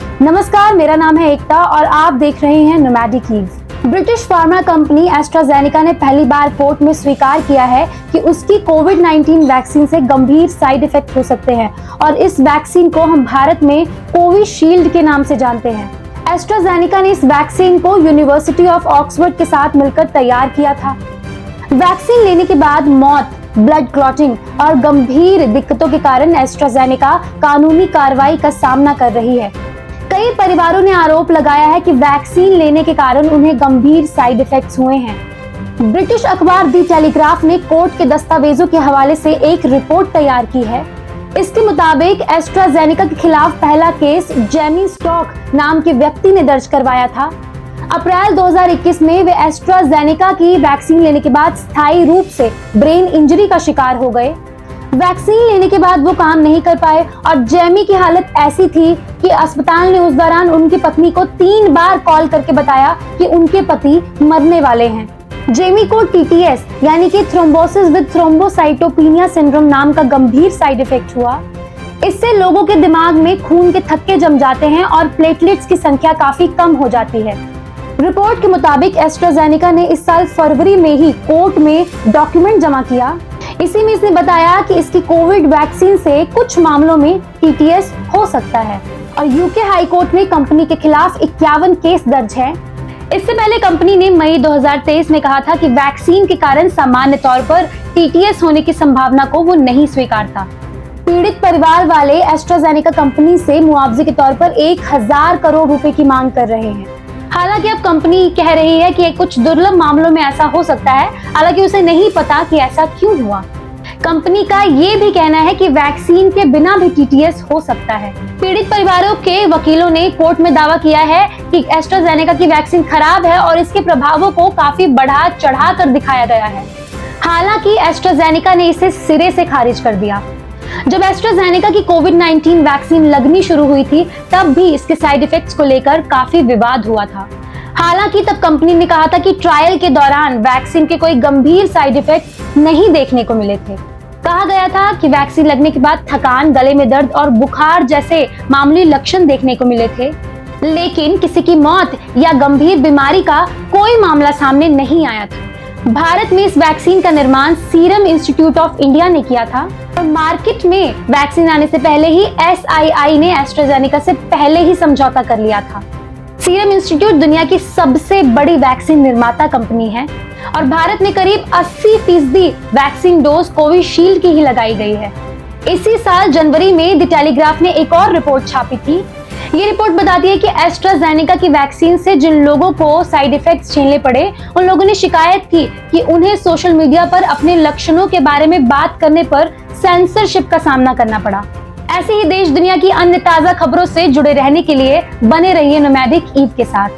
नमस्कार, मेरा नाम है एकता और आप देख रहे हैं nomadic eaves. British pharma company AstraZeneca ने पहली बार कोर्ट में स्वीकार किया है कि उसकी कोविड-19 वैक्सीन से गंभीर साइड इफेक्ट हो सकते हैं और इस वैक्सीन को हम भारत में कोविशील्ड के नाम से जानते हैं। एस्ट्राजेनेका ने इस वैक्सीन को यूनिवर्सिटी ऑफ ऑक्सफोर्ड के साथ मिलकर तैयार किया था। वैक्सीन लेने के बाद मौत, ब्लड क्लॉटिंग और गंभीर दिक्कतों के कारण एस्ट्राजेनेका कानूनी कार्रवाई का सामना कर रही है। कई परिवारों ने आरोप लगाया है कि वैक्सीन लेने के कारण उन्हें गंभीर साइड इफेक्ट्स हुए हैं। ब्रिटिश अखबार दी टेलीग्राफ ने कोर्ट के दस्तावेजों के हवाले से एक रिपोर्ट तैयार की है। इसके मुताबिक एस्ट्राजेनेका के खिलाफ पहला केस जेमी स्टॉक नाम के व्यक्ति ने दर्ज करवाया था। अप्रैल 2021 में वे एस्ट्राजेनेका की वैक्सीन लेने के बाद स्थायी रूप से ब्रेन इंजरी का शिकार हो गए। वैक्सीन लेने के बाद वो काम नहीं कर पाए और जेमी की हालत ऐसी थी कि अस्पताल ने उस दौरान उनकी पत्नी को 3 बार कॉल करके बताया कि उनके पति मरने वाले हैं। जेमी को टीटीएस यानी कि थ्रोम्बोसिस विद थ्रोम्बोसाइटोपेनिया सिंड्रोम नाम का गंभीर साइड इफेक्ट हुआ। इससे लोगों के दिमाग में खून के थक्के जम जाते हैं और प्लेटलेट्स की संख्या काफी कम हो जाती है। रिपोर्ट के मुताबिक एस्ट्राजेनेका ने इस साल फरवरी में ही कोर्ट में डॉक्यूमेंट जमा किया। इसी में इसने बताया कि इसकी कोविड वैक्सीन से कुछ मामलों में टीटीएस हो सकता है और यूके हाई कोर्ट में कंपनी के खिलाफ 51 केस दर्ज है। इससे पहले कंपनी ने मई 2023 में कहा था कि वैक्सीन के कारण सामान्य तौर पर टीटीएस होने की संभावना को वो नहीं स्वीकारता। पीड़ित परिवार वाले एस्ट्राजेनेका कंपनी से मुआवजे के तौर पर 1000 करोड़ रुपए की मांग कर रहे हैं। हालांकि अब कंपनी कह रही है कि कुछ दुर्लभ मामलों में ऐसा हो सकता है, हालांकि उसे नहीं पता कि ऐसा क्यों हुआ। कंपनी का ये भी कहना है कि वैक्सीन के बिना भी टीटीएस हो सकता है। पीड़ित परिवारों के वकीलों ने कोर्ट में दावा किया है कि एस्ट्राजेनेका की वैक्सीन खराब है और इसके प्रभावों को काफी बढ़ा चढ़ा कर दिखाया गया है। हालांकि एस्ट्राजेनेका ने इसे सिरे से खारिज कर दिया। जब एस्ट्राजेनेका की कोविड-19 वैक्सीन लगनी शुरू हुई थी, तब भी इसके साइड इफेक्ट्स को लेकर काफी विवाद हुआ था। हालांकि तब कंपनी ने कहा था कि ट्रायल के दौरान वैक्सीन के कोई गंभीर साइड इफेक्ट नहीं देखने को मिले थे। कहा गया था कि वैक्सीन लगने के बाद थकान, गले में दर्द और बुखार जैसे मामूली लक्षण देखने को मिले थे, लेकिन किसी की मौत या गंभीर बीमारी का कोई मामला सामने नहीं आया था। भारत में इस वैक्सीन का निर्माण सीरम इंस्टीट्यूट ऑफ इंडिया ने किया था और मार्केट में वैक्सीन आने से पहले ही SII ने एस्ट्राजेनेका से पहले ही समझौता कर लिया था। सीरम इंस्टीट्यूट दुनिया की सबसे बड़ी वैक्सीन निर्माता कंपनी है और भारत में करीब 80% वैक्सीन डोज कोविशील्ड की ही लगाई गई है। इसी साल जनवरी में द टेलीग्राफ ने एक और रिपोर्ट छापी थी। ये रिपोर्ट बताती है कि एस्ट्राजेनेका की वैक्सीन से जिन लोगों को साइड इफेक्ट्स झेलने पड़े, उन लोगों ने शिकायत की कि उन्हें सोशल मीडिया पर अपने लक्षणों के बारे में बात करने पर सेंसरशिप का सामना करना पड़ा। ऐसे ही देश दुनिया की अन्य ताजा खबरों से जुड़े रहने के लिए बने रहिए नोमैडिक ईव के साथ।